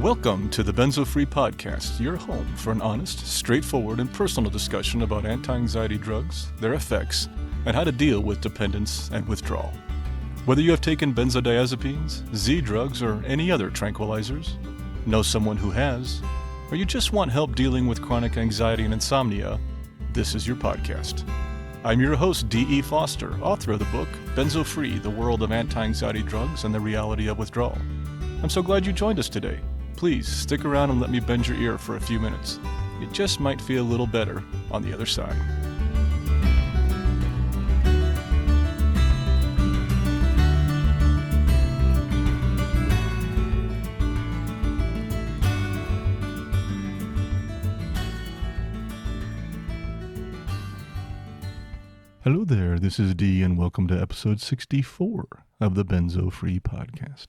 Welcome to the Benzo Free Podcast, your home for an honest, straightforward, and personal discussion about anti-anxiety drugs, their effects, and how to deal with dependence and withdrawal. Whether you have taken benzodiazepines, Z drugs, or any other tranquilizers, know someone who has, or you just want help dealing with chronic anxiety and insomnia, this is your podcast. I'm your host, D.E. Foster, author of the book, Benzo Free, The World of Anti-Anxiety Drugs and the Reality of Withdrawal. I'm so glad you joined us today. Please stick around and let me bend your ear for a few minutes. It just might feel a little better on the other side. Hello there, this is Dee, and welcome to episode 64 of the Benzo Free Podcast.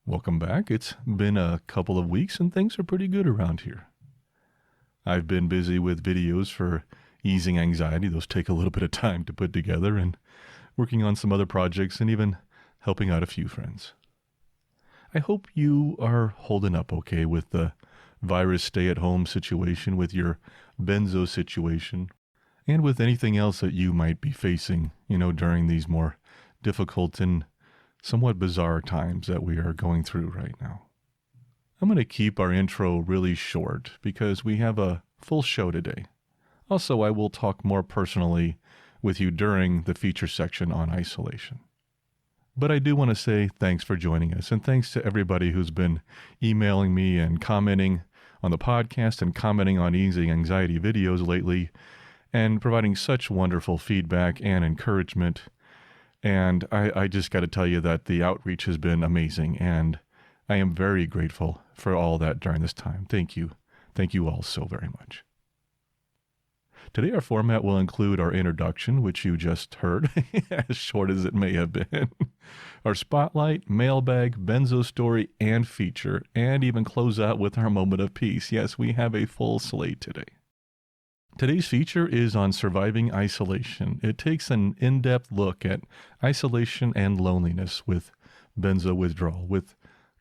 Welcome back. It's been a couple of weeks and things are pretty good around here. I've been busy with videos for easing anxiety. Those take a little bit of time to put together, and working on some other projects and even helping out a few friends. I hope you are holding up okay with the virus stay-at-home situation, with your benzo situation, and with anything else that you might be facing, during these more difficult and somewhat bizarre times that we are going through right now. I'm going to keep our intro really short because we have a full show today. Also, I will talk more personally with you during the feature section on isolation. But I do want to say thanks for joining us, and thanks to everybody who's been emailing me and commenting on the podcast and commenting on easing anxiety videos lately, and providing such wonderful feedback and encouragement. And I just got to tell you that the outreach has been amazing, and I am very grateful for all that during this time. Thank you. Thank you all so very much. Today our format will include our introduction, which you just heard, as short as it may have been, our spotlight, mailbag, Benzo story, and feature, and even close out with our moment of peace. Yes, we have a full slate today. Today's feature is on surviving isolation. It takes an in-depth look at isolation and loneliness with benzo withdrawal, with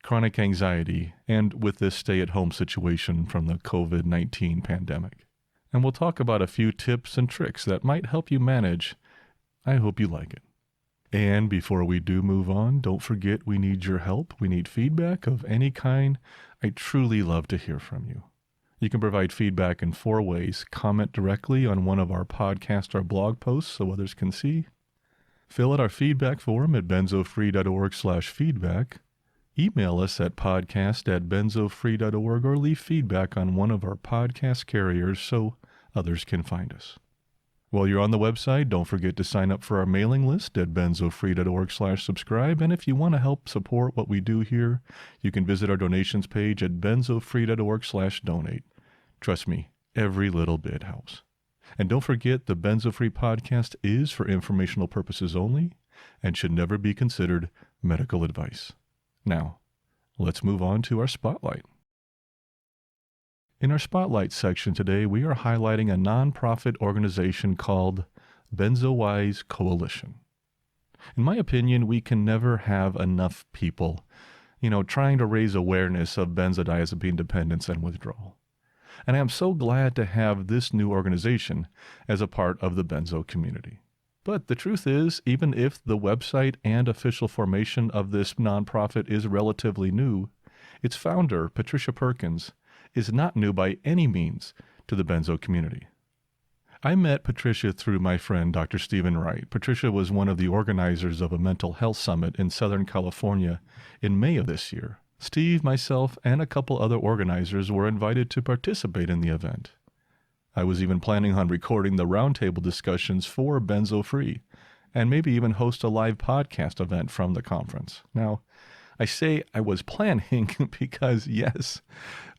chronic anxiety, and with this stay-at-home situation from the COVID-19 pandemic. And we'll talk about a few tips and tricks that might help you manage. I hope you like it. And before we do move on, don't forget we need your help. We need feedback of any kind. I truly love to hear from you. You can provide feedback in 4 ways. Comment directly on one of our podcast or blog posts so others can see. Fill out our feedback form at benzofree.org/feedback. Email us at podcast@benzofree.org, or leave feedback on one of our podcast carriers so others can find us. While you're on the website, don't forget to sign up for our mailing list at benzofree.org/subscribe. And if you want to help support what we do here, you can visit our donations page at benzofree.org/donate. Trust me, every little bit helps. And don't forget, the Benzo Free Podcast is for informational purposes only and should never be considered medical advice. Now, let's move on to our spotlight. In our spotlight section today, we are highlighting a nonprofit organization called BenzoWise Coalition. In my opinion, we can never have enough people, trying to raise awareness of benzodiazepine dependence and withdrawal. And I am so glad to have this new organization as a part of the benzo community. But the truth is, even if the website and official formation of this nonprofit is relatively new, its founder, Patricia Perkins, is not new by any means to the benzo community. I met Patricia through my friend, Dr. Stephen Wright. Patricia was one of the organizers of a mental health summit in Southern California in May of this year. Steve, myself, and a couple other organizers were invited to participate in the event. I was even planning on recording the roundtable discussions for Benzo Free, and maybe even host a live podcast event from the conference. Now, I say I was planning because, yes,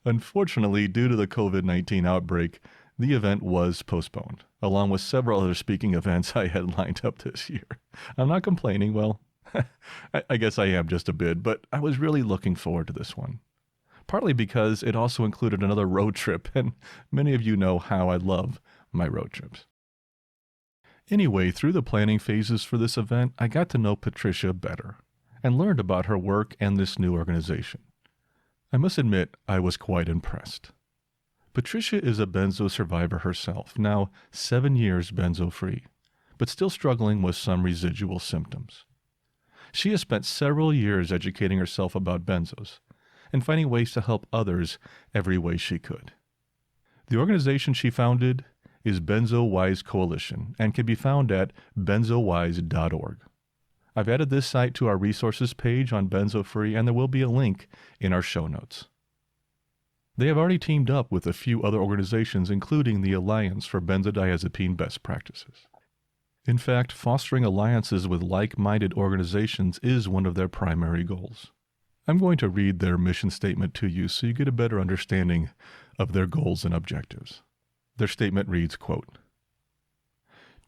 unfortunately, due to the COVID-19 outbreak, the event was postponed, along with several other speaking events I had lined up this year. I'm not complaining, well, I guess I am just a bit, but I was really looking forward to this one. Partly because it also included another road trip, and many of you know how I love my road trips. Anyway, through the planning phases for this event, I got to know Patricia better and learned about her work and this new organization. I must admit I was quite impressed. Patricia is a benzo survivor herself, now 7 years benzo-free, but still struggling with some residual symptoms. She has spent several years educating herself about benzos and finding ways to help others every way she could. The organization she founded is Benzo Wise Coalition and can be found at benzowise.org. I've added this site to our resources page on Benzo Free, and there will be a link in our show notes. They have already teamed up with a few other organizations, including the Alliance for Benzodiazepine Best Practices. In fact, fostering alliances with like-minded organizations is one of their primary goals. I'm going to read their mission statement to you so you get a better understanding of their goals and objectives. Their statement reads, quote,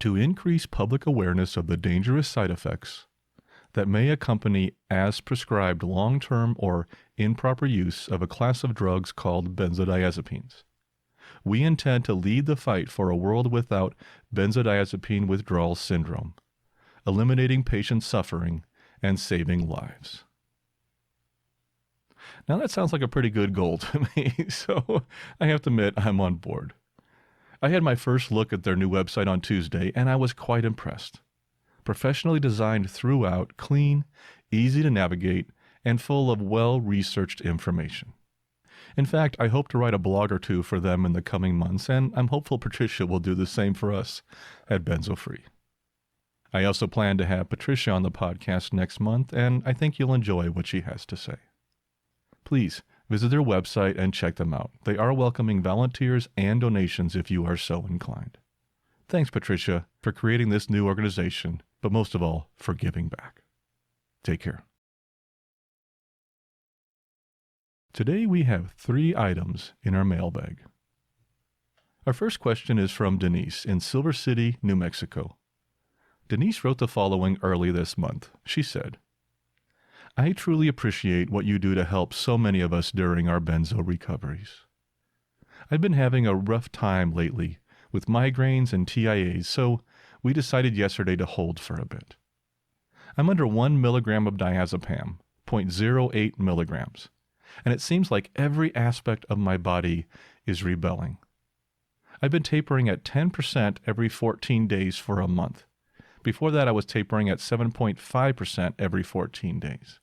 "To increase public awareness of the dangerous side effects that may accompany as prescribed long-term or improper use of a class of drugs called benzodiazepines. We intend to lead the fight for a world without benzodiazepine withdrawal syndrome, eliminating patient suffering and saving lives." Now that sounds like a pretty good goal to me, so I have to admit I'm on board. I had my first look at their new website on Tuesday, and I was quite impressed. Professionally designed throughout, clean, easy to navigate, and full of well-researched information. In fact, I hope to write a blog or two for them in the coming months, and I'm hopeful Patricia will do the same for us at Benzo Free. I also plan to have Patricia on the podcast next month, and I think you'll enjoy what she has to say. Please visit their website and check them out. They are welcoming volunteers and donations if you are so inclined. Thanks, Patricia, for creating this new organization, but most of all, for giving back. Take care. Today we have 3 items in our mailbag. Our first question is from Denise in Silver City, New Mexico. Denise wrote the following early this month. She said, "I truly appreciate what you do to help so many of us during our benzo recoveries. I've been having a rough time lately with migraines and TIAs, so we decided yesterday to hold for a bit. I'm under 1 milligram of diazepam, 0.08 milligrams, and it seems like every aspect of my body is rebelling. I've been tapering at 10% every 14 days for a month. Before that, I was tapering at 7.5% every 14 days.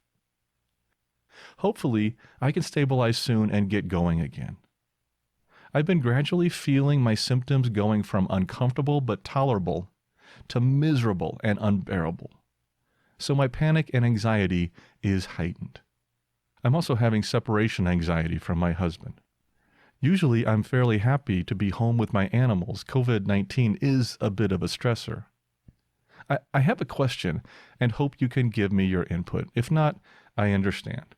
Hopefully, I can stabilize soon and get going again. I've been gradually feeling my symptoms going from uncomfortable but tolerable to miserable and unbearable. So my panic and anxiety is heightened. I'm also having separation anxiety from my husband. Usually I'm fairly happy to be home with my animals. COVID-19 is a bit of a stressor. I have a question and hope you can give me your input. If not, I understand.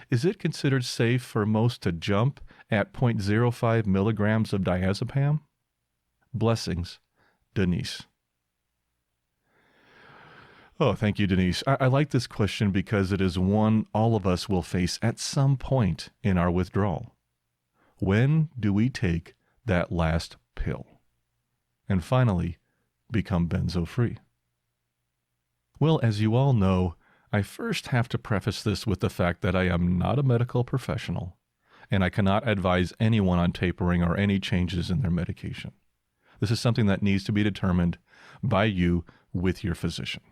Is it considered safe for most to jump at 0.05 milligrams of diazepam? Blessings, Denise." Oh, thank you, Denise. I like this question because it is one all of us will face at some point in our withdrawal. When do we take that last pill? And finally, become benzo-free? Well, as you all know, I first have to preface this with the fact that I am not a medical professional, and I cannot advise anyone on tapering or any changes in their medication. This is something that needs to be determined by you with your physician.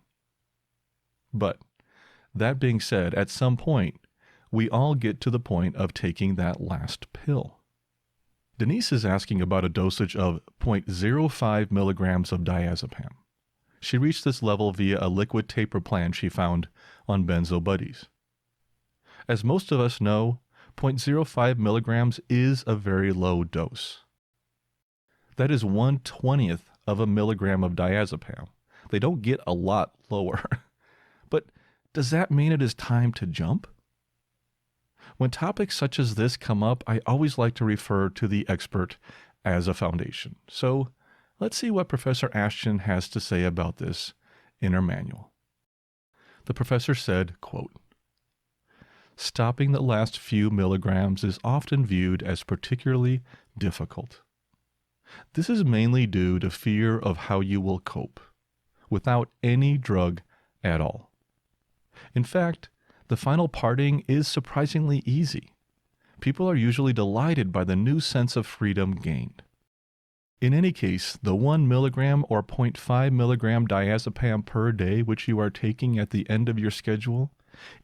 But that being said, at some point, we all get to the point of taking that last pill. Denise is asking about a dosage of 0.05 milligrams of diazepam. She reached this level via a liquid taper plan she found on Benzo Buddies. As most of us know, 0.05 milligrams is a very low dose. That is 1/20th of a milligram of diazepam. They don't get a lot lower. But does that mean it is time to jump? When topics such as this come up, I always like to refer to the expert as a foundation. So let's see what Professor Ashton has to say about this in her manual. The professor said, quote, "Stopping the last few milligrams is often viewed as particularly difficult. This is mainly due to fear of how you will cope without any drug at all. In fact, The final parting is surprisingly easy. People are usually delighted by the new sense of freedom gained. In any case, the 1 milligram or 0.5 milligram diazepam per day which you are taking at the end of your schedule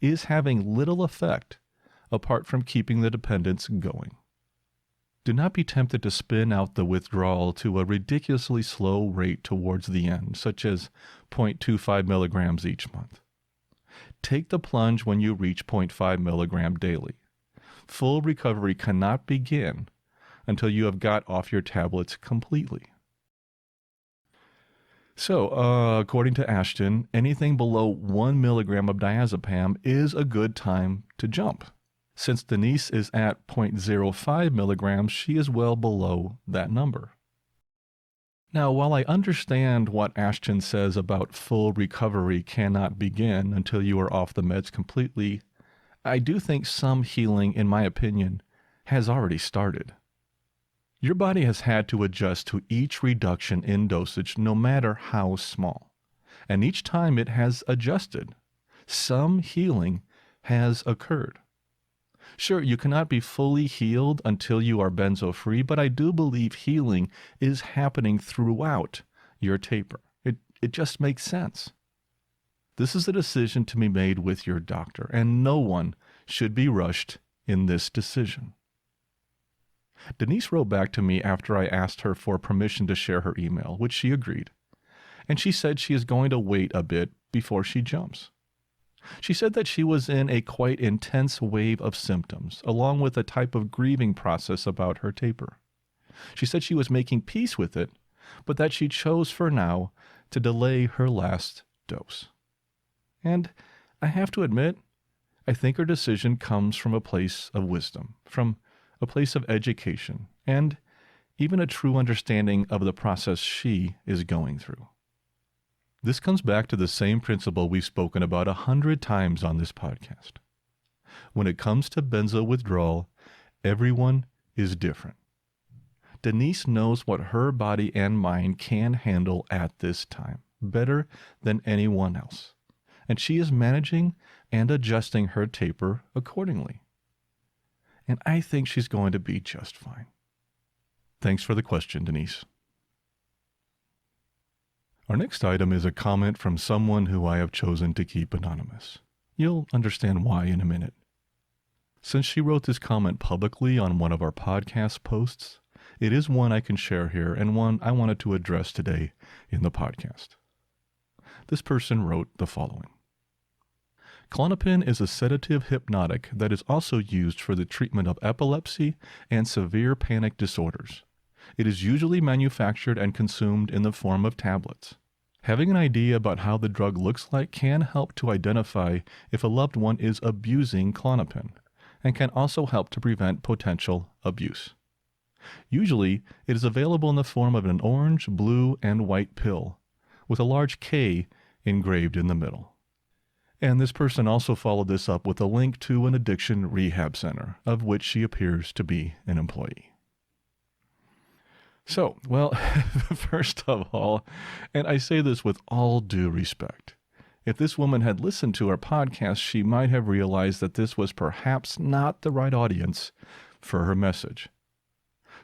is having little effect apart from keeping the dependence going. Do not be tempted to spin out the withdrawal to a ridiculously slow rate towards the end, such as 0.25 milligrams each month. Take the plunge when you reach 0.5 milligram daily. Full recovery cannot begin until you have got off your tablets completely. So, according to Ashton, anything below 1 milligram of diazepam is a good time to jump. Since Denise is at 0.05 milligrams, she is well below that number. Now, while I understand what Ashton says about full recovery cannot begin until you are off the meds completely, I do think some healing, in my opinion, has already started. Your body has had to adjust to each reduction in dosage, no matter how small. And each time it has adjusted, some healing has occurred. Sure, you cannot be fully healed until you are benzo-free, but I do believe healing is happening throughout your taper. It just makes sense. This is a decision to be made with your doctor, and no one should be rushed in this decision. Denise wrote back to me after I asked her for permission to share her email, which she agreed, and she said she is going to wait a bit before she jumps. She said that she was in a quite intense wave of symptoms, along with a type of grieving process about her taper. She said she was making peace with it, but that she chose for now to delay her last dose. And I have to admit, I think her decision comes from a place of wisdom, from a place of education, and even a true understanding of the process she is going through. This comes back to the same principle we've spoken about 100 times on this podcast. When it comes to benzo withdrawal, everyone is different. Denise knows what her body and mind can handle at this time, better than anyone else, and she is managing and adjusting her taper accordingly. And I think she's going to be just fine. Thanks for the question, Denise. Our next item is a comment from someone who I have chosen to keep anonymous. You'll understand why in a minute. Since she wrote this comment publicly on one of our podcast posts, it is one I can share here and one I wanted to address today in the podcast. This person wrote the following. Klonopin is a sedative hypnotic that is also used for the treatment of epilepsy and severe panic disorders. It is usually manufactured and consumed in the form of tablets. Having an idea about how the drug looks like can help to identify if a loved one is abusing Klonopin, and can also help to prevent potential abuse. Usually, it is available in the form of an orange, blue, and white pill, with a large K engraved in the middle. And this person also followed this up with a link to an addiction rehab center, of which she appears to be an employee. So, well, first of all, and I say this with all due respect, if this woman had listened to our podcast, she might have realized that this was perhaps not the right audience for her message.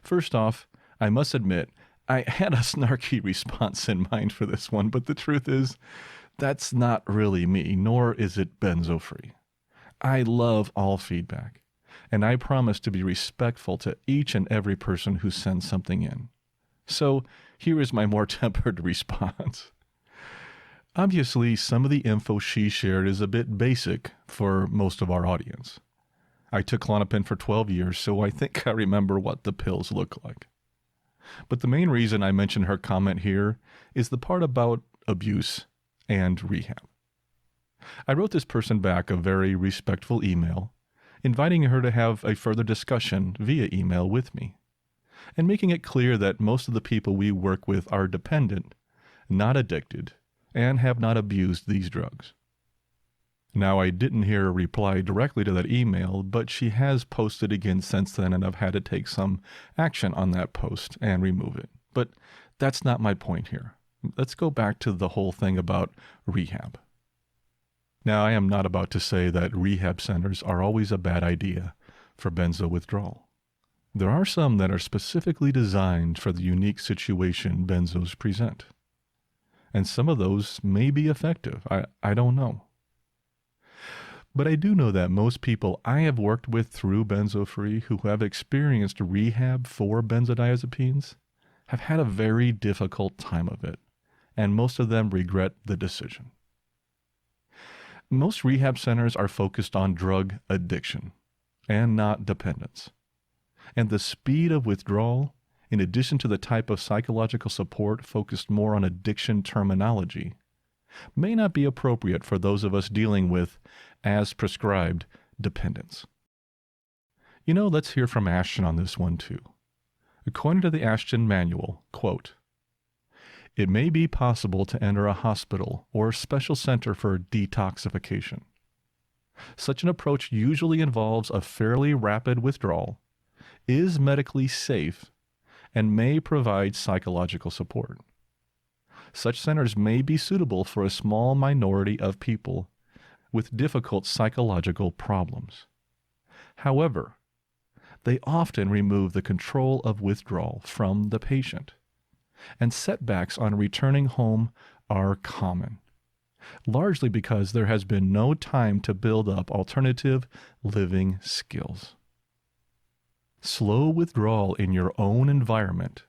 First off, I must admit, I had a snarky response in mind for this one, but the truth is, that's not really me, nor is it benzo-free. I love all feedback, and I promise to be respectful to each and every person who sends something in. So here is my more tempered response. Obviously, some of the info she shared is a bit basic for most of our audience. I took Klonopin for 12 years, so I think I remember what the pills look like. But the main reason I mention her comment here is the part about abuse and rehab. I wrote this person back a very respectful email, inviting her to have a further discussion via email with me, and making it clear that most of the people we work with are dependent, not addicted, and have not abused these drugs. Now, I didn't hear a reply directly to that email, but she has posted again since then, and I've had to take some action on that post and remove it. But that's not my point here. Let's go back to the whole thing about rehab. Now, I am not about to say that rehab centers are always a bad idea for benzo withdrawal. There are some that are specifically designed for the unique situation benzos present. And some of those may be effective. I don't know. But I do know that most people I have worked with through Benzo Free who have experienced rehab for benzodiazepines have had a very difficult time of it, and most of them regret the decision. Most rehab centers are focused on drug addiction and not dependence. And the speed of withdrawal, in addition to the type of psychological support focused more on addiction terminology, may not be appropriate for those of us dealing with, as prescribed, dependence. Let's hear from Ashton on this one too. According to the Ashton Manual, quote, "It may be possible to enter a hospital or special center for detoxification. Such an approach usually involves a fairly rapid withdrawal, is medically safe, and may provide psychological support. Such centers may be suitable for a small minority of people with difficult psychological problems. However, they often remove the control of withdrawal from the patient, and setbacks on returning home are common, largely because there has been no time to build up alternative living skills. Slow withdrawal in your own environment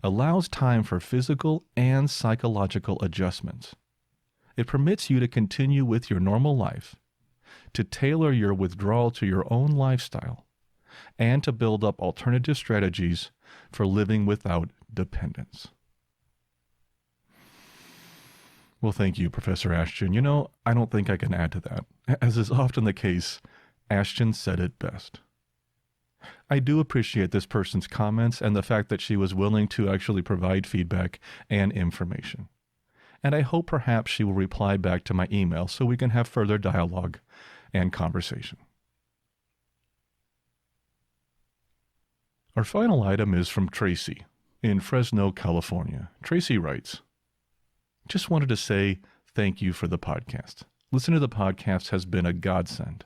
allows time for physical and psychological adjustments. It permits you to continue with your normal life, to tailor your withdrawal to your own lifestyle, and to build up alternative strategies for living without dependence." Well, thank you, Professor Ashton. I don't think I can add to that. As is often the case, Ashton said it best. I do appreciate this person's comments and the fact that she was willing to actually provide feedback and information. And I hope perhaps she will reply back to my email so we can have further dialogue and conversation. Our final item is from Tracy in Fresno, California. Tracy writes, "Just wanted to say thank you for the podcast. Listening to the podcast has been a godsend.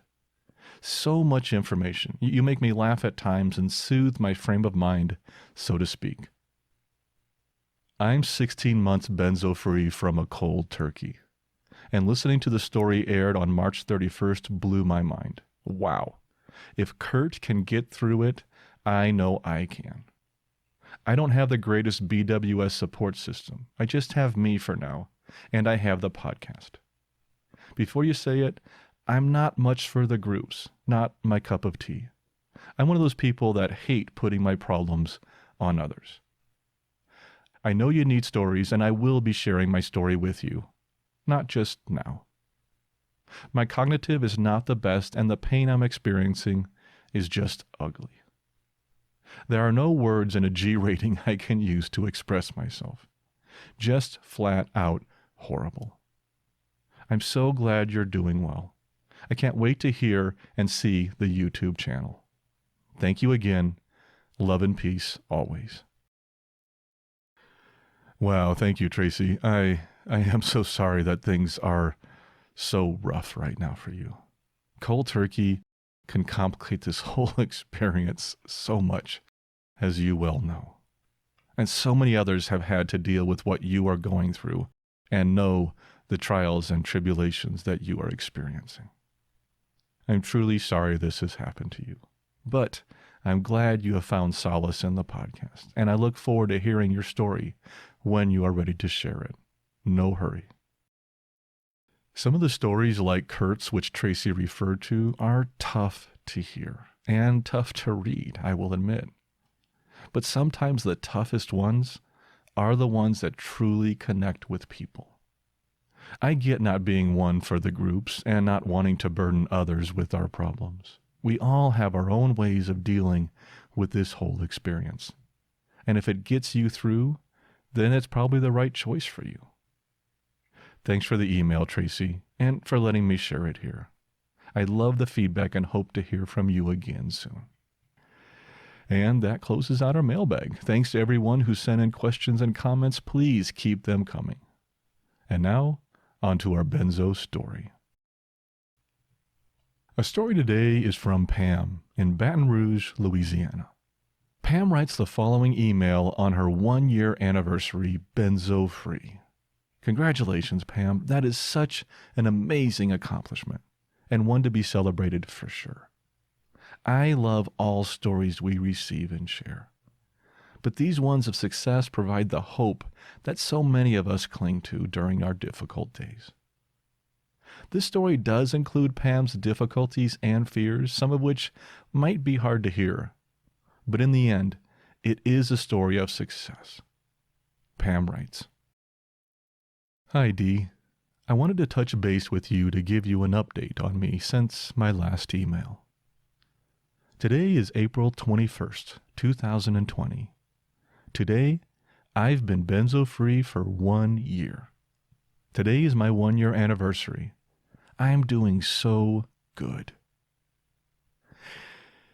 So much information. You make me laugh at times and soothe my frame of mind, so to speak. I'm 16 months benzo-free from a cold turkey, and listening to the story aired on March 31st blew my mind. Wow. If Kurt can get through it, I know I can. I don't have the greatest BWS support system. I just have me for now, and I have the podcast. Before you say it, I'm not much for the groups, not my cup of tea. I'm one of those people that hate putting my problems on others. I know you need stories, and I will be sharing my story with you, not just now. My cognitive is not the best, and the pain I'm experiencing is just ugly. There are no words in a G rating I can use to express myself. Just flat out horrible. I'm so glad you're doing well. I can't wait to hear and see the YouTube channel. Thank you again. Love and peace always." Wow, thank you, Tracy. I am so sorry that things are so rough right now for you. Cold turkey can complicate this whole experience so much, as you well know. And so many others have had to deal with what you are going through and know the trials and tribulations that you are experiencing. I'm truly sorry this has happened to you, but I'm glad you have found solace in the podcast, and I look forward to hearing your story when you are ready to share it. No hurry. Some of the stories like Kurt's, which Tracy referred to, are tough to hear and tough to read, I will admit. But sometimes the toughest ones are the ones that truly connect with people. I get not being one for the groups and not wanting to burden others with our problems. We all have our own ways of dealing with this whole experience. And if it gets you through, then it's probably the right choice for you. Thanks for the email, Tracy, and for letting me share it here. I love the feedback and hope to hear from you again soon. And that closes out our mailbag. Thanks to everyone who sent in questions and comments. Please keep them coming. And now, on to our Benzo story. Our story today is from Pam in Baton Rouge, Louisiana. Pam writes the following email on her 1-year anniversary, Benzo Free. Congratulations, Pam. That is such an amazing accomplishment, and one to be celebrated for sure. I love all stories we receive and share, but these ones of success provide the hope that so many of us cling to during our difficult days. This story does include Pam's difficulties and fears, some of which might be hard to hear, but in the end, it is a story of success. Pam writes, Hi, Dee. I wanted to touch base with you to give you an update on me since my last email. Today is April 21st, 2020. Today, I've been benzo-free for 1 year. Today is my 1-year anniversary. I'm doing so good.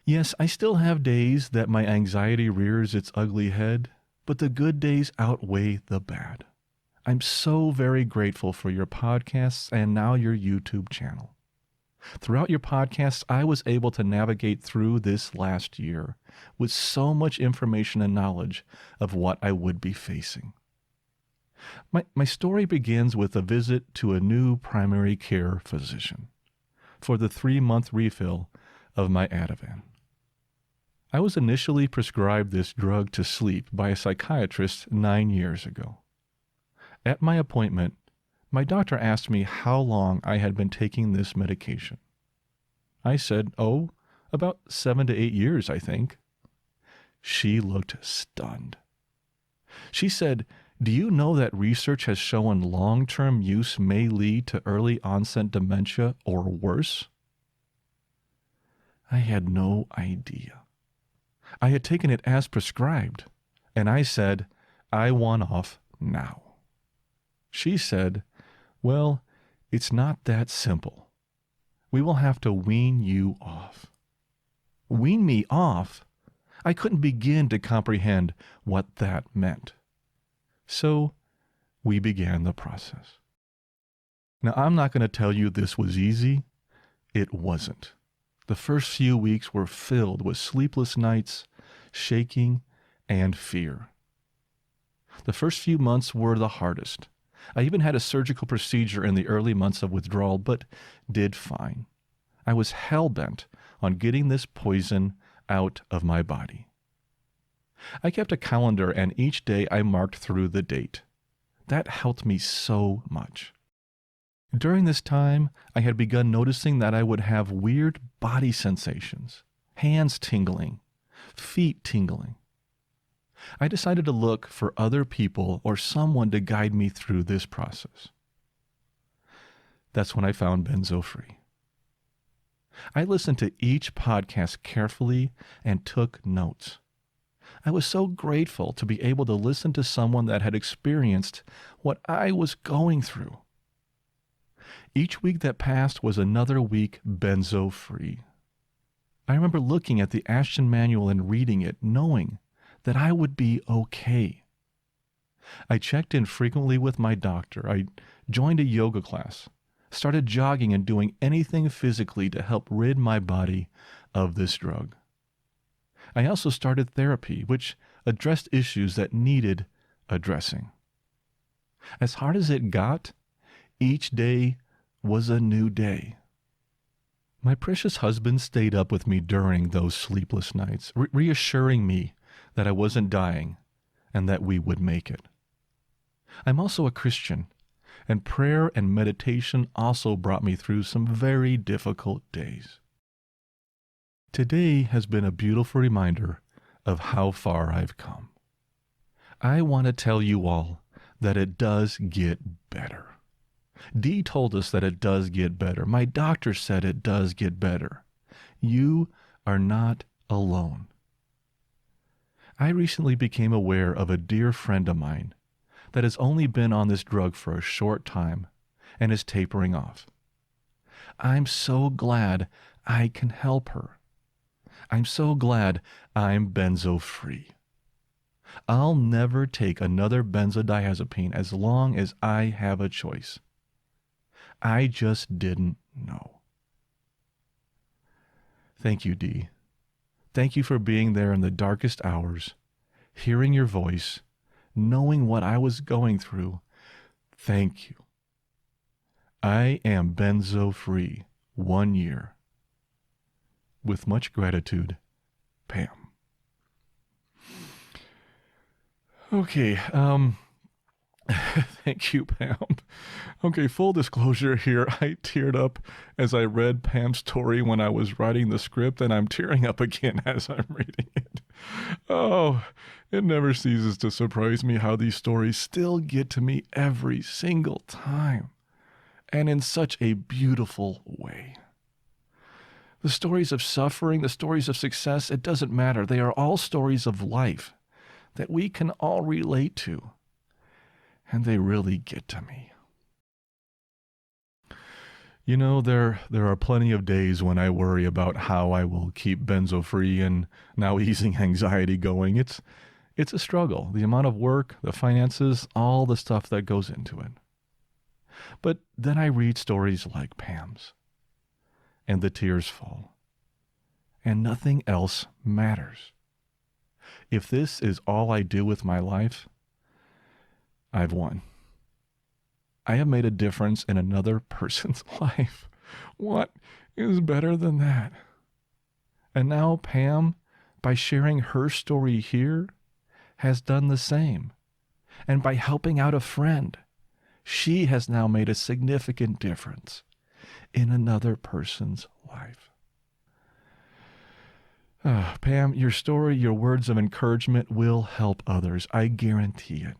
Yes, I still have days that my anxiety rears its ugly head, but the good days outweigh the bad. I'm so very grateful for your podcasts and now your YouTube channel. Throughout your podcasts, I was able to navigate through this last year with so much information and knowledge of what I would be facing. My story begins with a visit to a new primary care physician for the 3-month refill of my Ativan. I was initially prescribed this drug to sleep by a psychiatrist 9 years ago. At my appointment, my doctor asked me how long I had been taking this medication. I said, about 7 to 8 years, I think. She looked stunned. She said, Do you know that research has shown long-term use may lead to early onset dementia or worse? I had no idea. I had taken it as prescribed, and I said, I want off now. She said, Well, it's not that simple. We will have to wean you off. Wean me off? I couldn't begin to comprehend what that meant. So we began the process. Now, I'm not going to tell you this was easy. It wasn't. The first few weeks were filled with sleepless nights, shaking, and fear. The first few months were the hardest. I even had a surgical procedure in the early months of withdrawal, but did fine. I was hell-bent on getting this poison out of my body. I kept a calendar, and each day I marked through the date. That helped me so much. During this time, I had begun noticing that I would have weird body sensations, hands tingling, feet tingling. I decided to look for other people or someone to guide me through this process. That's when I found Benzo Free. I listened to each podcast carefully and took notes. I was so grateful to be able to listen to someone that had experienced what I was going through. Each week that passed was another week Benzo Free. I remember looking at the Ashton Manual and reading it, knowing that I would be okay. I checked in frequently with my doctor. I joined a yoga class, started jogging and doing anything physically to help rid my body of this drug. I also started therapy, which addressed issues that needed addressing. As hard as it got, each day was a new day. My precious husband stayed up with me during those sleepless nights, reassuring me that I wasn't dying and that we would make it. I'm also a Christian, and prayer and meditation also brought me through some very difficult days. Today has been a beautiful reminder of how far I've come. I want to tell you all that it does get better. Dee told us that it does get better. My doctor said it does get better. You are not alone. I recently became aware of a dear friend of mine that has only been on this drug for a short time and is tapering off. I'm so glad I can help her. I'm so glad I'm benzo free. I'll never take another benzodiazepine as long as I have a choice. I just didn't know. Thank you, Dee. Thank you for being there in the darkest hours, hearing your voice, knowing what I was going through. Thank you. I am benzo free 1 year. With much gratitude, Pam. Okay, thank you, Pam. Okay, full disclosure here, I teared up as I read Pam's story when I was writing the script, and I'm tearing up again as I'm reading it. Oh, it never ceases to surprise me how these stories still get to me every single time, and in such a beautiful way. The stories of suffering, the stories of success, it doesn't matter. They are all stories of life that we can all relate to. And they really get to me. You know, there are plenty of days when I worry about how I will keep benzo free and now easing anxiety going. It's a struggle. The amount of work, the finances, all the stuff that goes into it. But then I read stories like Pam's, and the tears fall. And nothing else matters. If this is all I do with my life, I've won. I have made a difference in another person's life. What is better than that? And now Pam, by sharing her story here, has done the same. And by helping out a friend, she has now made a significant difference in another person's life. Pam, your story, your words of encouragement will help others. I guarantee it.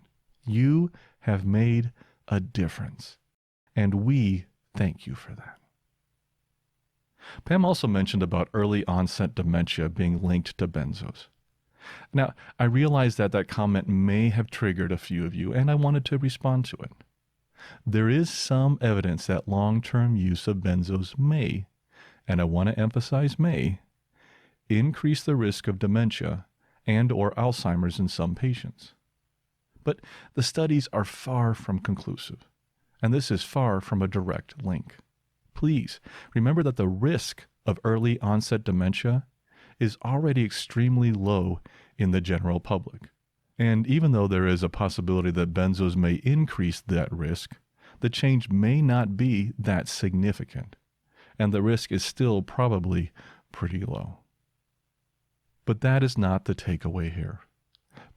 You have made a difference, and we thank you for that. Pam also mentioned about early onset dementia being linked to benzos. Now, I realize that comment may have triggered a few of you, and I wanted to respond to it. There is some evidence that long-term use of benzos may, and I want to emphasize may, increase the risk of dementia and or Alzheimer's in some patients. But the studies are far from conclusive, and this is far from a direct link. Please remember that the risk of early onset dementia is already extremely low in the general public. And even though there is a possibility that benzos may increase that risk, the change may not be that significant, and the risk is still probably pretty low. But that is not the takeaway here.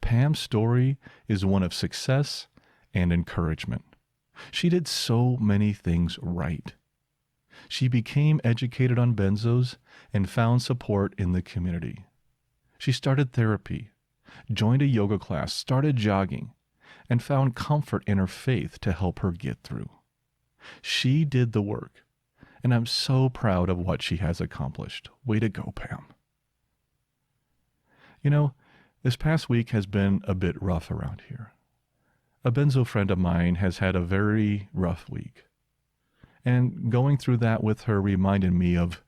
Pam's story is one of success and encouragement. She did so many things right. She became educated on benzos and found support in the community. She started therapy, joined a yoga class, started jogging, and found comfort in her faith to help her get through. She did the work, and I'm so proud of what she has accomplished. Way to go, Pam. You know, this past week has been a bit rough around here. A benzo friend of mine has had a very rough week. And going through that with her reminded me of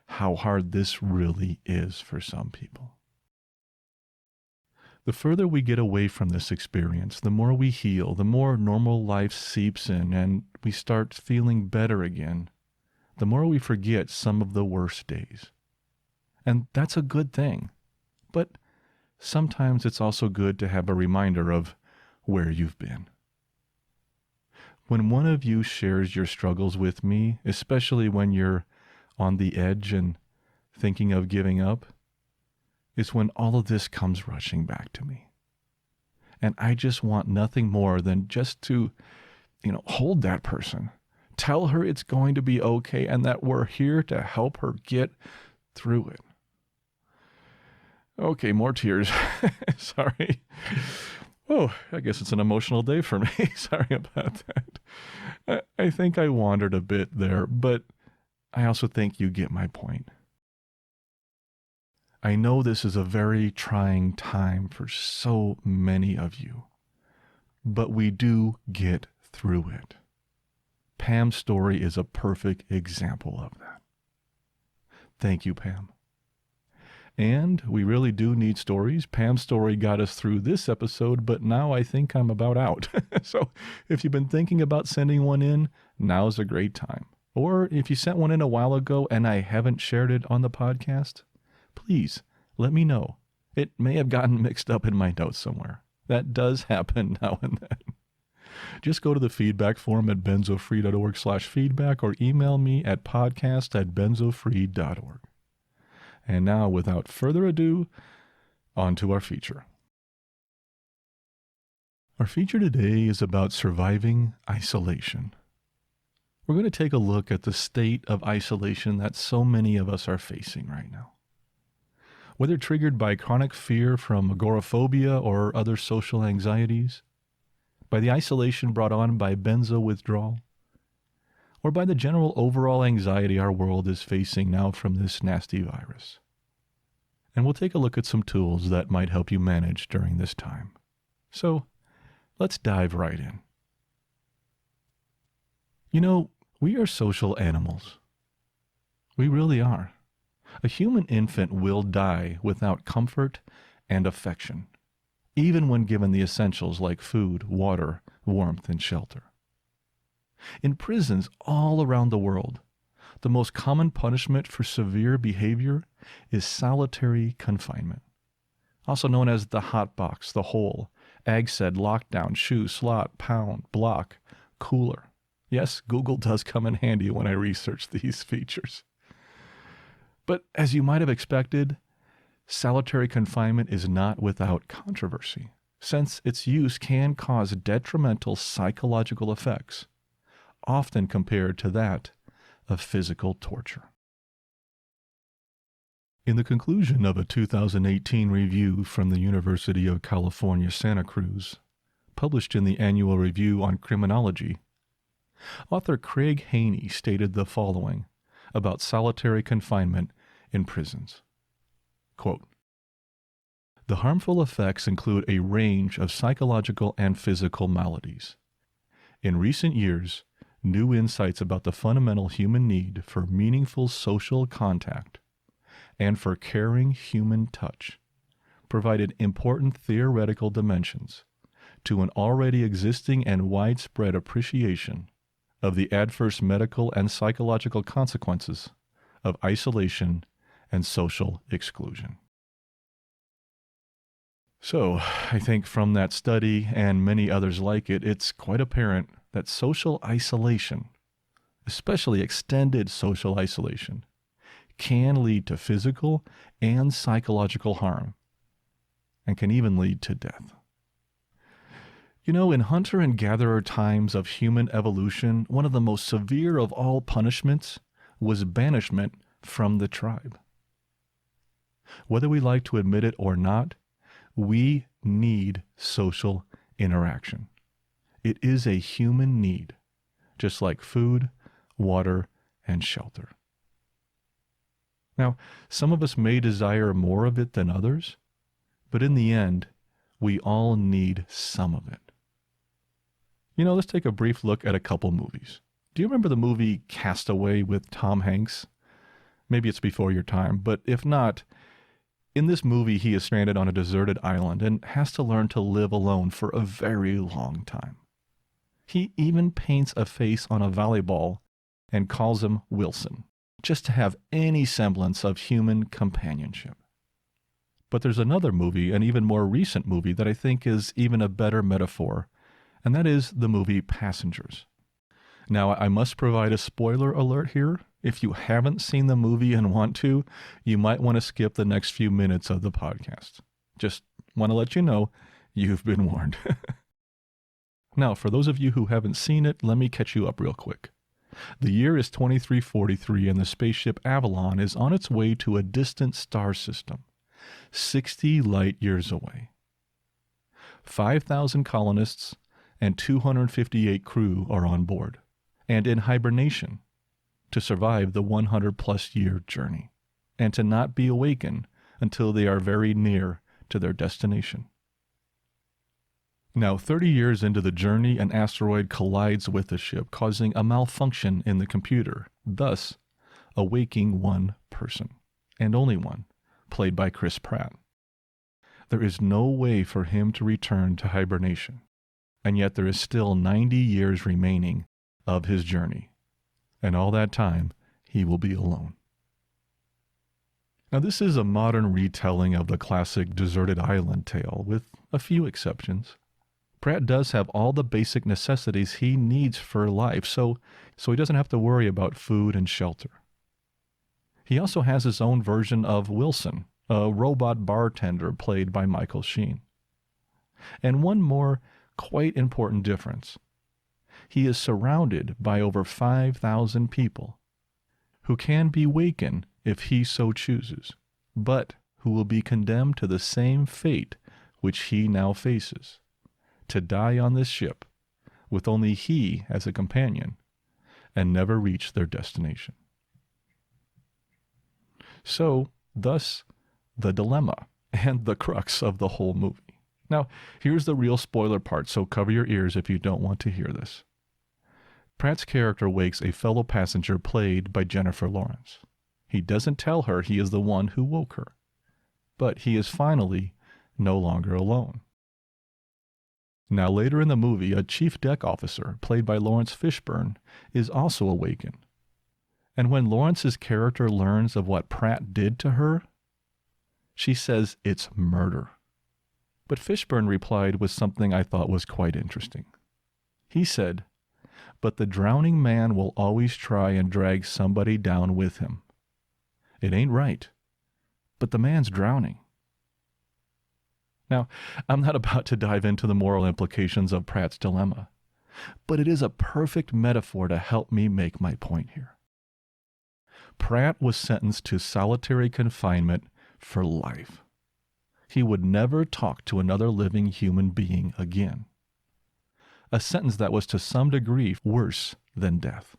how hard this really is for some people. The further we get away from this experience, the more we heal, the more normal life seeps in, and we start feeling better again, the more we forget some of the worst days. And that's a good thing. But sometimes it's also good to have a reminder of where you've been. When one of you shares your struggles with me, especially when you're on the edge and thinking of giving up, is when all of this comes rushing back to me. And I just want nothing more than just to, hold that person. Tell her it's going to be okay and that we're here to help her get through it. Okay, more tears. Sorry. Oh, I guess it's an emotional day for me. Sorry about that. I think I wandered a bit there, but I also think you get my point. I know this is a very trying time for so many of you, but we do get through it. Pam's story is a perfect example of that. Thank you, Pam. And we really do need stories. Pam's story got us through this episode, but now I think I'm about out. So if you've been thinking about sending one in, now's a great time. Or if you sent one in a while ago and I haven't shared it on the podcast, please let me know. It may have gotten mixed up in my notes somewhere. That does happen now and then. Just go to the feedback form at benzofree.org/feedback or email me at podcast@benzofree.org. And now, without further ado, on to our feature. Our feature today is about surviving isolation. We're going to take a look at the state of isolation that so many of us are facing right now. Whether triggered by chronic fear from agoraphobia or other social anxieties, by the isolation brought on by benzo withdrawal, or by the general overall anxiety our world is facing now from this nasty virus. And we'll take a look at some tools that might help you manage during this time. So, let's dive right in. You know, we are social animals. We really are. A human infant will die without comfort and affection, even when given the essentials like food, water, warmth, and shelter. In prisons all around the world, the most common punishment for severe behavior is solitary confinement, also known as the hot box, the hole, AGSED, lockdown, shoe, slot, pound, block, cooler. Yes, Google does come in handy when I research these features. But as you might have expected, solitary confinement is not without controversy, since its use can cause detrimental psychological effects, often compared to that of physical torture. In the conclusion of a 2018 review from the University of California, Santa Cruz, published in the Annual Review on Criminology, author Craig Haney stated the following about solitary confinement in prisons. Quote, "The harmful effects include a range of psychological and physical maladies. In recent years, new insights about the fundamental human need for meaningful social contact and for caring human touch provided important theoretical dimensions to an already existing and widespread appreciation of the adverse medical and psychological consequences of isolation and social exclusion." So, I think from that study and many others like it, it's quite apparent that social isolation, especially extended social isolation, can lead to physical and psychological harm, and can even lead to death. You know, in hunter and gatherer times of human evolution, one of the most severe of all punishments was banishment from the tribe. Whether we like to admit it or not, we need social interaction. It is a human need, just like food, water, and shelter. Now, some of us may desire more of it than others, but in the end, we all need some of it. You know, let's take a brief look at a couple movies. Do you remember the movie Castaway with Tom Hanks? Maybe it's before your time, but if not, in this movie he is stranded on a deserted island and has to learn to live alone for a very long time. He even paints a face on a volleyball and calls him Wilson, just to have any semblance of human companionship. But there's another movie, an even more recent movie, that I think is even a better metaphor, and that is the movie Passengers. Now, I must provide a spoiler alert here. If you haven't seen the movie and want to, you might want to skip the next few minutes of the podcast. Just want to let you know, you've been warned. Now, for those of you who haven't seen it, let me catch you up real quick. The year is 2343 and the spaceship Avalon is on its way to a distant star system, 60 light years away. 5,000 colonists and 258 crew are on board and in hibernation to survive the 100-plus year journey and to not be awakened until they are very near to their destination. Now, 30 years into the journey, an asteroid collides with the ship, causing a malfunction in the computer, thus awaking one person, and only one, played by Chris Pratt. There is no way for him to return to hibernation, and yet there is still 90 years remaining of his journey. and all that time he will be alone. Now, this is a modern retelling of the classic deserted island tale, with a few exceptions. Pratt does have all the basic necessities he needs for life, so he doesn't have to worry about food and shelter. He also has his own version of Wilson, a robot bartender played by Michael Sheen. And one more quite important difference. He is surrounded by over 5,000 people who can be wakened if he so chooses, but who will be condemned to the same fate which he now faces, to die on this ship with only he as a companion and never reach their destination. So, thus, the dilemma and the crux of the whole movie. Now, here's the real spoiler part, so cover your ears if you don't want to hear this. Pratt's character wakes a fellow passenger played by Jennifer Lawrence. He doesn't tell her he is the one who woke her, but he is finally no longer alone. Now later in the movie, a chief deck officer, played by Lawrence Fishburne, is also awakened. And when Lawrence's character learns of what Pratt did to her, she says it's murder. But Fishburne replied with something I thought was quite interesting. He said, "But the drowning man will always try and drag somebody down with him. It ain't right, but the man's drowning." Now, I'm not about to dive into the moral implications of Pratt's dilemma, but it is a perfect metaphor to help me make my point here. Pratt was sentenced to solitary confinement for life. He would never talk to another living human being again. A sentence that was to some degree worse than death.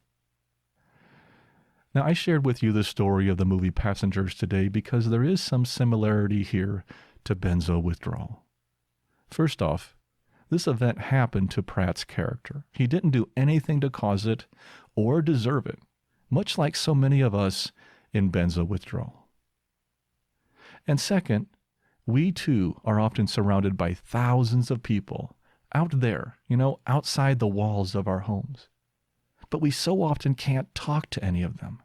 Now, I shared with you the story of the movie Passengers today because there is some similarity here to Benzo Withdrawal. First off, this event happened to Pratt's character. He didn't do anything to cause it or deserve it, much like so many of us in Benzo Withdrawal. And second, we too are often surrounded by thousands of people out there, outside the walls of our homes. But we so often can't talk to any of them.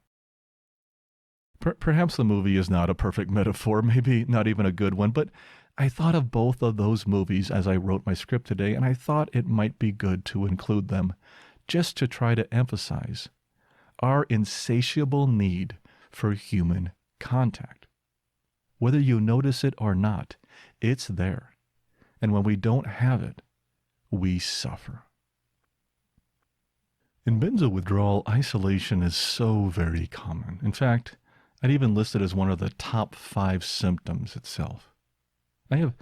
Perhaps the movie is not a perfect metaphor, maybe not even a good one, but I thought of both of those movies as I wrote my script today, and I thought it might be good to include them just to try to emphasize our insatiable need for human contact. Whether you notice it or not, it's there. And when we don't have it, we suffer. In Benzo Withdrawal, isolation is so very common. In fact, I'd even list it as one of the top 5 symptoms itself. I have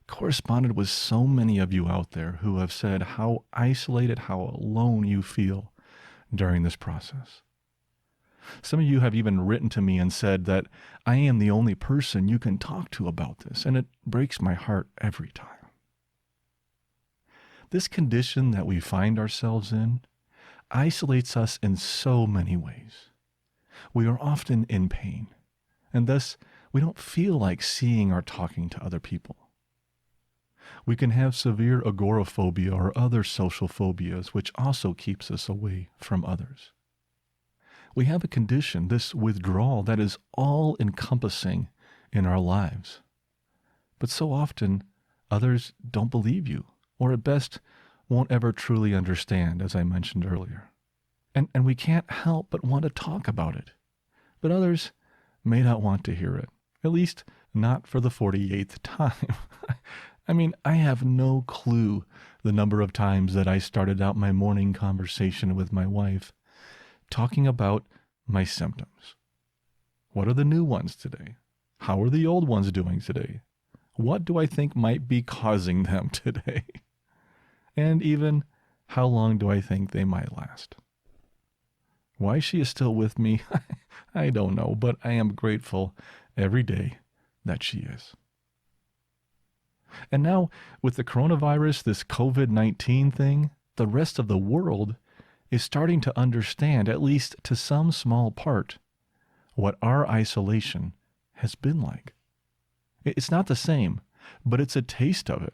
corresponded with so many of you out there who have said how isolated, how alone you feel during this process. Some of you have even written to me and said that I am the only person you can talk to about this, and it breaks my heart every time. This condition that we find ourselves in isolates us in so many ways. We are often in pain, and thus we don't feel like seeing or talking to other people. We can have severe agoraphobia or other social phobias, which also keeps us away from others. We have a condition, this withdrawal, that is all-encompassing in our lives. But so often, others don't believe you, or at best, won't ever truly understand, as I mentioned earlier. And we can't help but want to talk about it. But others may not want to hear it, at least not for the 48th time. I mean, I have no clue the number of times that I started out my morning conversation with my wife talking about my symptoms. What are the new ones today? How are the old ones doing today? What do I think might be causing them today? And even, how long do I think they might last? Why she is still with me, I don't know, but I am grateful every day that she is. And now, with the coronavirus, this COVID-19 thing, the rest of the world is starting to understand, at least to some small part, what our isolation has been like. It's not the same, but it's a taste of it.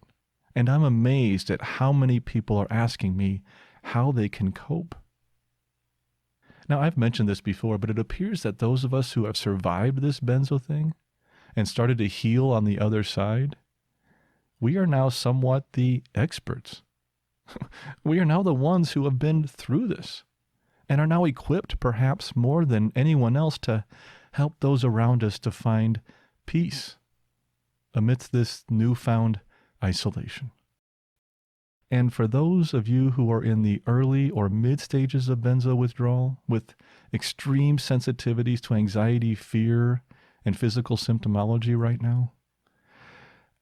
And I'm amazed at how many people are asking me how they can cope. Now, I've mentioned this before, but it appears that those of us who have survived this benzo thing and started to heal on the other side, we are now somewhat the experts. We are now the ones who have been through this and are now equipped perhaps more than anyone else to help those around us to find peace amidst this newfound isolation. And for those of you who are in the early or mid stages of benzo withdrawal with extreme sensitivities to anxiety, fear, and physical symptomology right now,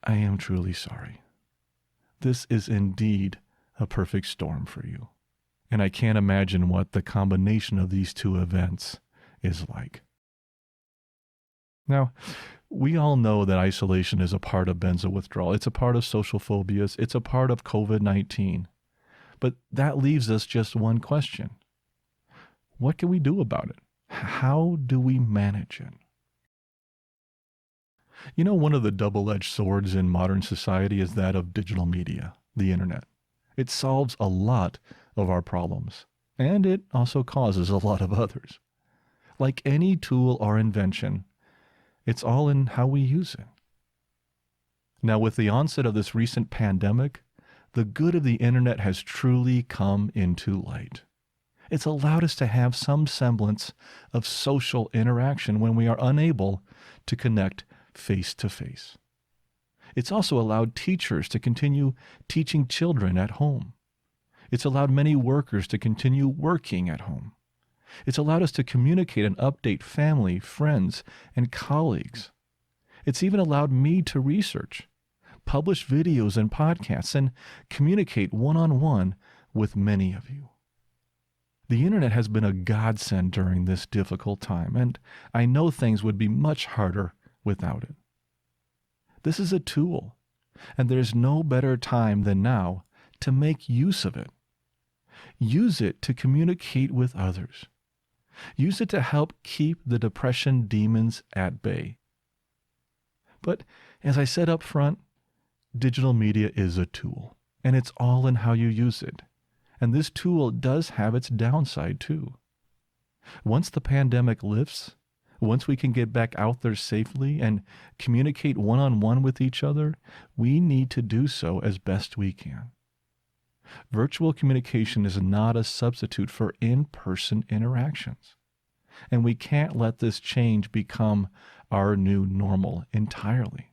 I am truly sorry. This is indeed a perfect storm for you. And I can't imagine what the combination of these two events is like. Now, we all know that isolation is a part of benzo withdrawal. It's a part of social phobias. It's a part of COVID-19. But that leaves us just one question. What can we do about it? How do we manage it? You know, one of the double-edged swords in modern society is that of digital media, the internet. It solves a lot of our problems, and it also causes a lot of others. Like any tool or invention, it's all in how we use it. Now, with the onset of this recent pandemic, the good of the internet has truly come into light. It's allowed us to have some semblance of social interaction when we are unable to connect face to face. It's also allowed teachers to continue teaching children at home. It's allowed many workers to continue working at home. It's allowed us to communicate and update family, friends, and colleagues. It's even allowed me to research, publish videos and podcasts, and communicate one-on-one with many of you. The internet has been a godsend during this difficult time, and I know things would be much harder without it. This is a tool, and there's no better time than now to make use of it. Use it to communicate with others. Use it to help keep the depression demons at bay. But as I said up front, digital media is a tool, and it's all in how you use it. And this tool does have its downside too. Once the pandemic lifts, once we can get back out there safely and communicate one-on-one with each other, we need to do so as best we can. Virtual communication is not a substitute for in-person interactions. And we can't let this change become our new normal entirely.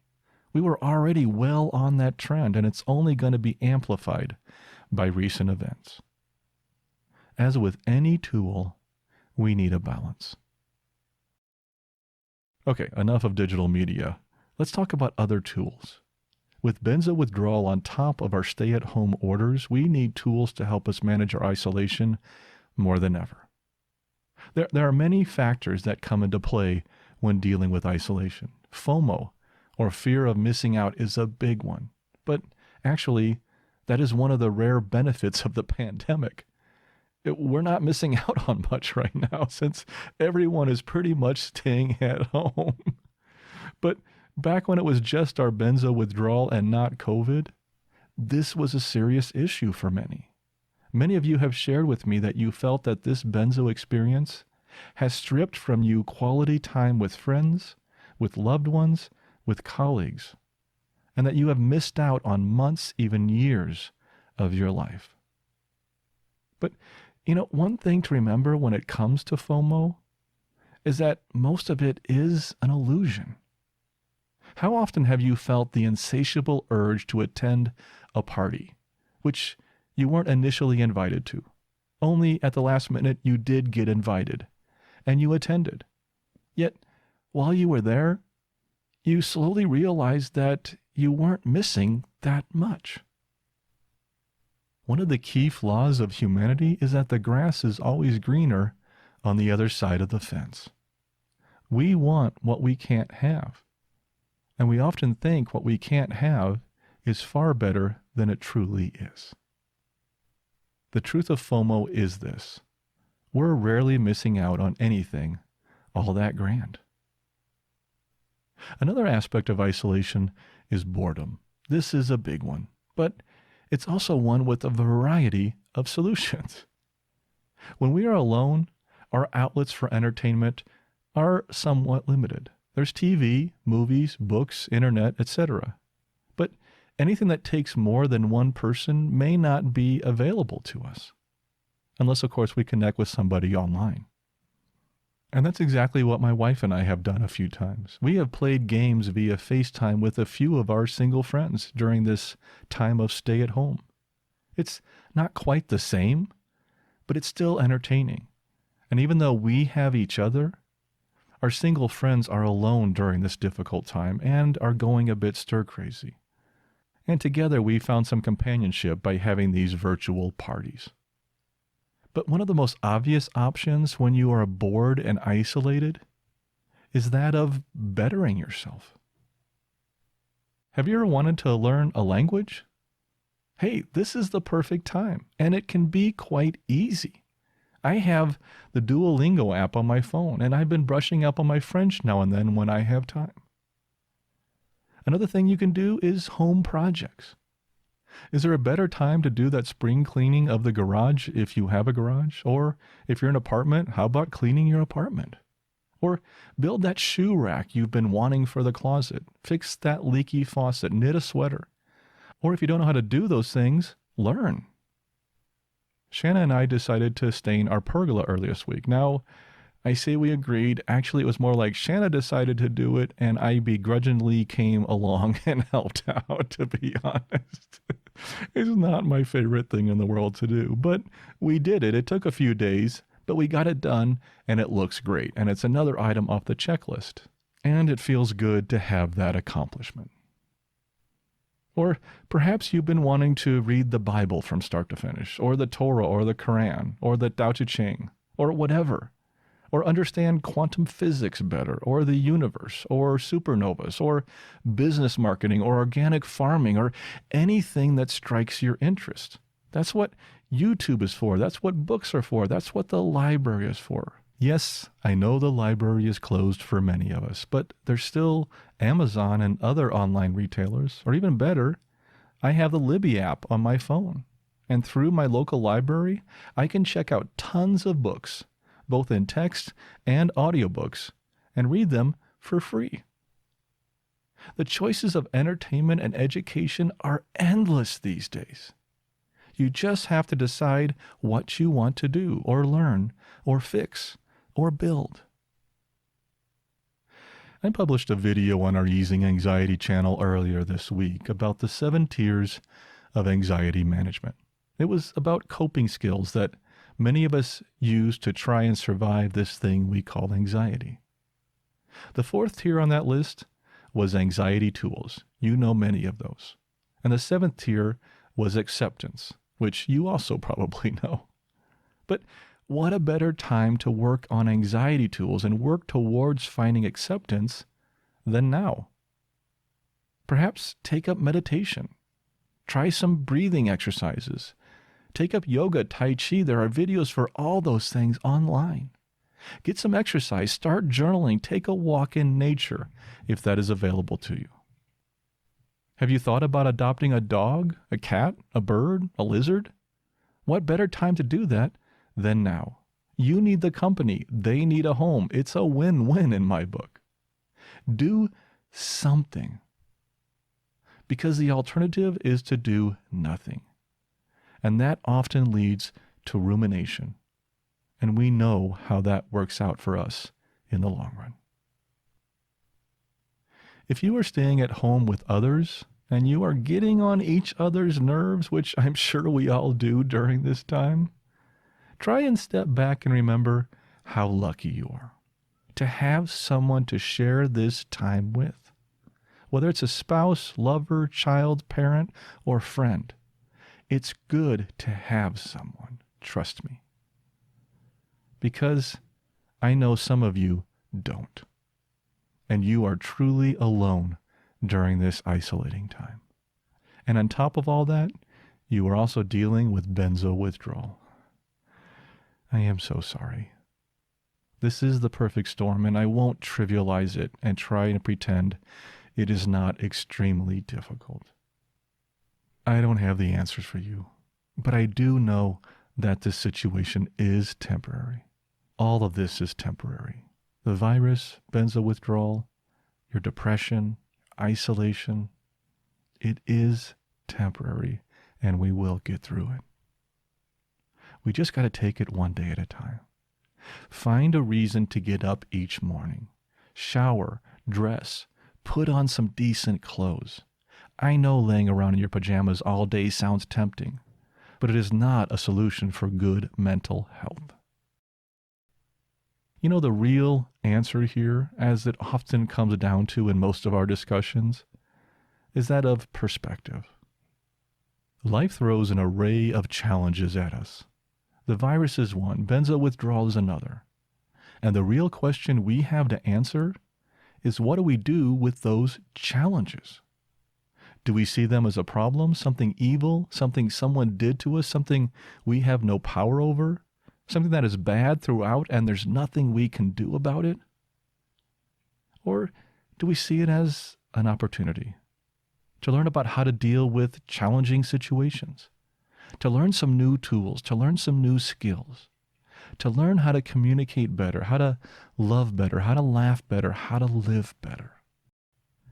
We were already well on that trend, and it's only going to be amplified by recent events. As with any tool, we need a balance. Okay, enough of digital media. Let's talk about other tools. With benzo withdrawal on top of our stay-at-home orders, we need tools to help us manage our isolation more than ever. There are many factors that come into play when dealing with isolation. FOMO, or fear of missing out, is a big one. But actually, that is one of the rare benefits of the pandemic. We're not missing out on much right now since everyone is pretty much staying at home. But back when it was just our benzo withdrawal and not COVID, this was a serious issue for many. Many of you have shared with me that you felt that this benzo experience has stripped from you quality time with friends, with loved ones, with colleagues, and that you have missed out on months, even years of your life. But, one thing to remember when it comes to FOMO is that most of it is an illusion. How often have you felt the insatiable urge to attend a party, which you weren't initially invited to? Only at the last minute you did get invited, and you attended. Yet, while you were there, you slowly realized that you weren't missing that much. One of the key flaws of humanity is that the grass is always greener on the other side of the fence. We want what we can't have, and we often think what we can't have is far better than it truly is. The truth of FOMO is this: we're rarely missing out on anything all that grand. Another aspect of isolation is boredom. This is a big one, but it's also one with a variety of solutions. When we are alone, our outlets for entertainment are somewhat limited. There's TV, movies, books, internet, etc. But anything that takes more than one person may not be available to us. Unless, of course, we connect with somebody online. And that's exactly what my wife and I have done a few times. We have played games via FaceTime with a few of our single friends during this time of stay at home. It's not quite the same, but it's still entertaining. And even though we have each other, our single friends are alone during this difficult time and are going a bit stir-crazy. And together we found some companionship by having these virtual parties. But one of the most obvious options when you are bored and isolated is that of bettering yourself. Have you ever wanted to learn a language? Hey, this is the perfect time, and it can be quite easy. I have the Duolingo app on my phone, and I've been brushing up on my French now and then when I have time. Another thing you can do is home projects. Is there a better time to do that spring cleaning of the garage if you have a garage? Or if you're in an apartment, how about cleaning your apartment? Or build that shoe rack you've been wanting for the closet. Fix that leaky faucet. Knit a sweater. Or if you don't know how to do those things, learn. Shanna and I decided to stain our pergola earlier this week. Now, I say we agreed. Actually, it was more like Shanna decided to do it, and I begrudgingly came along and helped out, to be honest. It's not my favorite thing in the world to do, but we did it. It took a few days, but we got it done, and it looks great. And it's another item off the checklist. And it feels good to have that accomplishment. Or perhaps you've been wanting to read the Bible from start to finish, or the Torah, or the Quran, or the Tao Te Ching, or whatever. Or understand quantum physics better, or the universe, or supernovas, or business marketing, or organic farming, or anything that strikes your interest. That's what YouTube is for. That's what books are for. That's what the library is for. Yes, I know the library is closed for many of us, but there's still Amazon and other online retailers, or even better, I have the Libby app on my phone. And through my local library, I can check out tons of books, both in text and audiobooks, and read them for free. The choices of entertainment and education are endless these days. You just have to decide what you want to do, or learn, or fix, or build. I published a video on our Easing Anxiety channel earlier this week about the 7 tiers of anxiety management. It was about coping skills that many of us use to try and survive this thing we call anxiety. The 4th tier on that list was anxiety tools. You know many of those. And the 7th tier was acceptance, which you also probably know. But what a better time to work on anxiety tools and work towards finding acceptance than now? Perhaps take up meditation. Try some breathing exercises. Take up yoga, tai chi. There are videos for all those things online. Get some exercise. Start journaling. Take a walk in nature if that is available to you. Have you thought about adopting a dog, a cat, a bird, a lizard? What better time to do that than now? You need the company. They need a home. It's a win-win in my book. Do something. Because the alternative is to do nothing. And that often leads to rumination. And we know how that works out for us in the long run. If you are staying at home with others and you are getting on each other's nerves, which I'm sure we all do during this time, try and step back and remember how lucky you are to have someone to share this time with. Whether it's a spouse, lover, child, parent, or friend, it's good to have someone, trust me. Because I know some of you don't. And you are truly alone during this isolating time. And on top of all that, you are also dealing with benzo withdrawal. I am so sorry. This is the perfect storm, and I won't trivialize it and try and pretend it is not extremely difficult. I don't have the answers for you, but I do know that this situation is temporary. All of this is temporary. The virus, benzo withdrawal, your depression, isolation, it is temporary, and we will get through it. We just got to take it one day at a time. Find a reason to get up each morning. Shower, dress, put on some decent clothes. I know laying around in your pajamas all day sounds tempting, but it is not a solution for good mental health. You know, the real answer here, as it often comes down to in most of our discussions, is that of perspective. Life throws an array of challenges at us. The virus is one, benzo withdrawal is another. And the real question we have to answer is, what do we do with those challenges? Do we see them as a problem, something evil, something someone did to us, something we have no power over, something that is bad throughout and there's nothing we can do about it? Or do we see it as an opportunity to learn about how to deal with challenging situations, to learn some new tools, to learn some new skills, to learn how to communicate better, how to love better, how to laugh better, how to live better?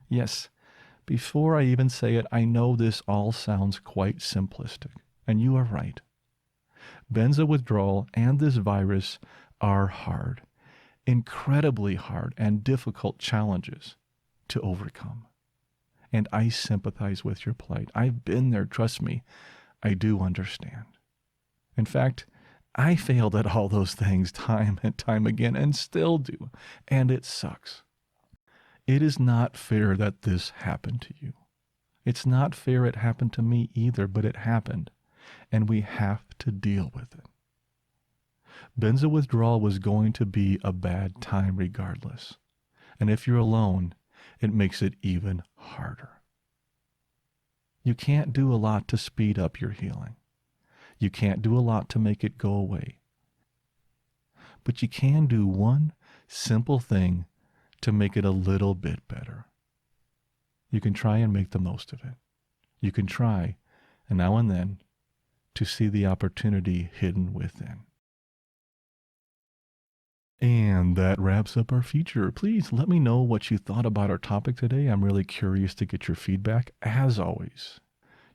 Yes, before I even say it, I know this all sounds quite simplistic, and you are right. Benzo withdrawal and this virus are hard, incredibly hard and difficult challenges to overcome. And I sympathize with your plight. I've been there, trust me. I do understand. In fact, I failed at all those things time and time again and still do, and it sucks. It is not fair that this happened to you. It's not fair it happened to me either, but it happened, and we have to deal with it. Benzo withdrawal was going to be a bad time regardless, and if you're alone, it makes it even harder. You can't do a lot to speed up your healing. You can't do a lot to make it go away. But you can do one simple thing to make it a little bit better. You can try and make the most of it. You can try, and now and then, to see the opportunity hidden within. And that wraps up our feature. Please let me know what you thought about our topic today. I'm really curious to get your feedback, as always.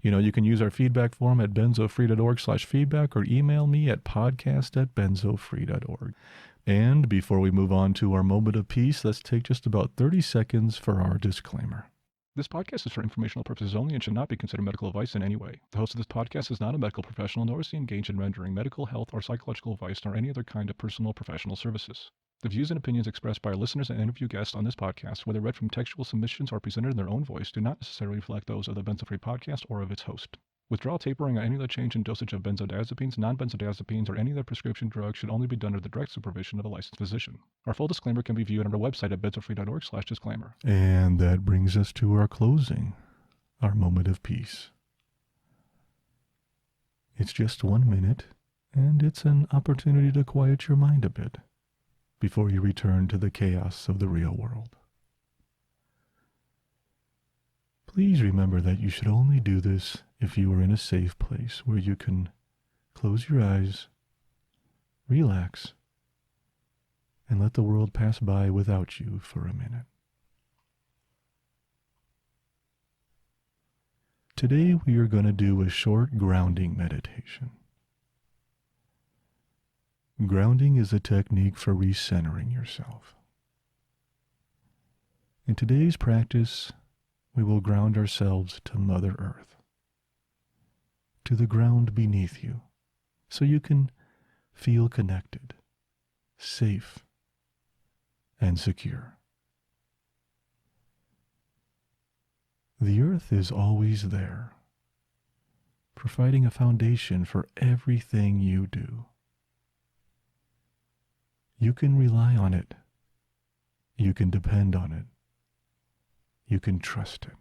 You can use our feedback form at benzofree.org/feedback or email me at podcast@benzofree.org. And before we move on to our moment of peace, let's take just about 30 seconds for our disclaimer. This podcast is for informational purposes only and should not be considered medical advice in any way. The host of this podcast is not a medical professional, nor is he engaged in rendering medical, health, or psychological advice, nor any other kind of personal or professional services. The views and opinions expressed by our listeners and interview guests on this podcast, whether read from textual submissions or presented in their own voice, do not necessarily reflect those of the Benzo Free podcast or of its host. Withdrawal, tapering, or any other change in dosage of benzodiazepines, non-benzodiazepines, or any other prescription drug should only be done under the direct supervision of a licensed physician. Our full disclaimer can be viewed on our website at benzofree.org/disclaimer. And that brings us to our closing, our moment of peace. It's just 1 minute, and it's an opportunity to quiet your mind a bit before you return to the chaos of the real world. Please remember that you should only do this if you are in a safe place where you can close your eyes, relax, and let the world pass by without you for a minute. Today we are going to do a short grounding meditation. Grounding is a technique for recentering yourself. In today's practice, we will ground ourselves to Mother Earth, to the ground beneath you, so you can feel connected, safe, and secure. The earth is always there, providing a foundation for everything you do. You can rely on it. You can depend on it. You can trust it.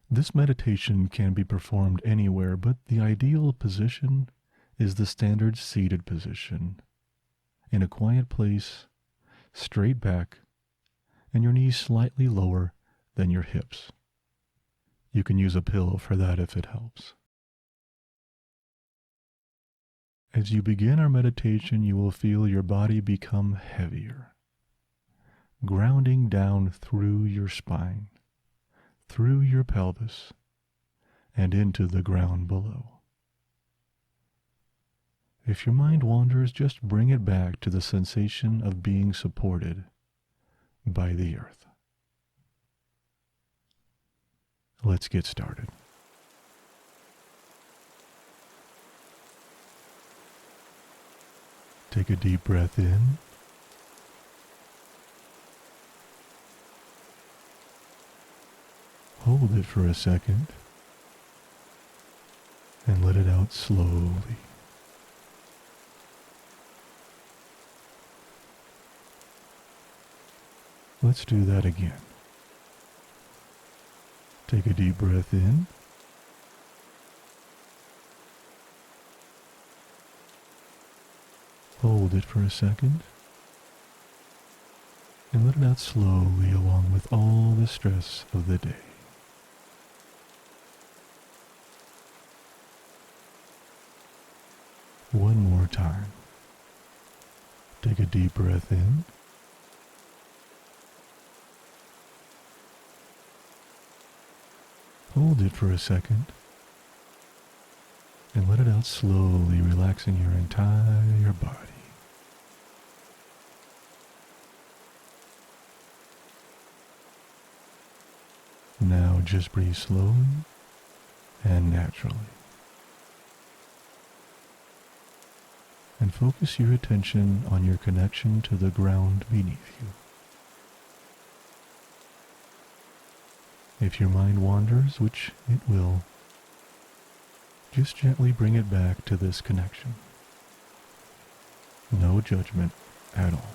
This meditation can be performed anywhere, but the ideal position is the standard seated position, in a quiet place, straight back, and your knees slightly lower than your hips. You can use a pillow for that if it helps. As you begin our meditation, you will feel your body become heavier, grounding down through your spine, through your pelvis, and into the ground below. If your mind wanders, just bring it back to the sensation of being supported by the earth. Let's get started. Take a deep breath in. Hold it for a second and let it out slowly. Let's do that again. Take a deep breath in. Hold it for a second and let it out slowly along with all the stress of the day. One more time. Take a deep breath in. Hold it for a second and let it out slowly, relaxing your entire body. Now just breathe slowly and naturally. And focus your attention on your connection to the ground beneath you. If your mind wanders, which it will, just gently bring it back to this connection. No judgment at all.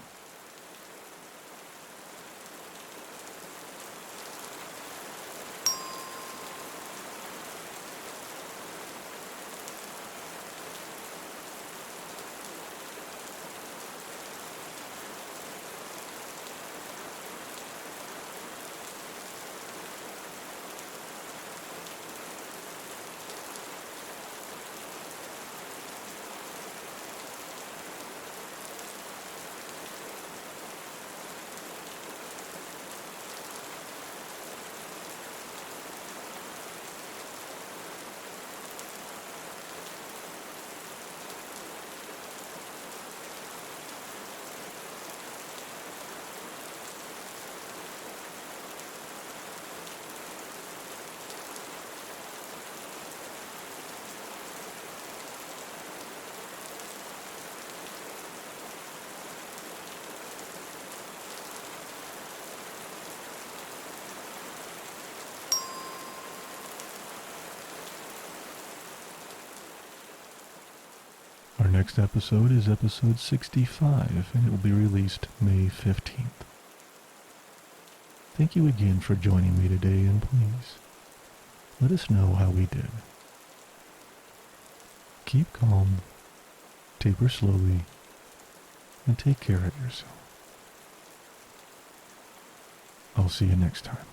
Our next episode is episode 65, and it will be released May 15th. Thank you again for joining me today, and please, let us know how we did. Keep calm, taper slowly, and take care of yourself. I'll see you next time.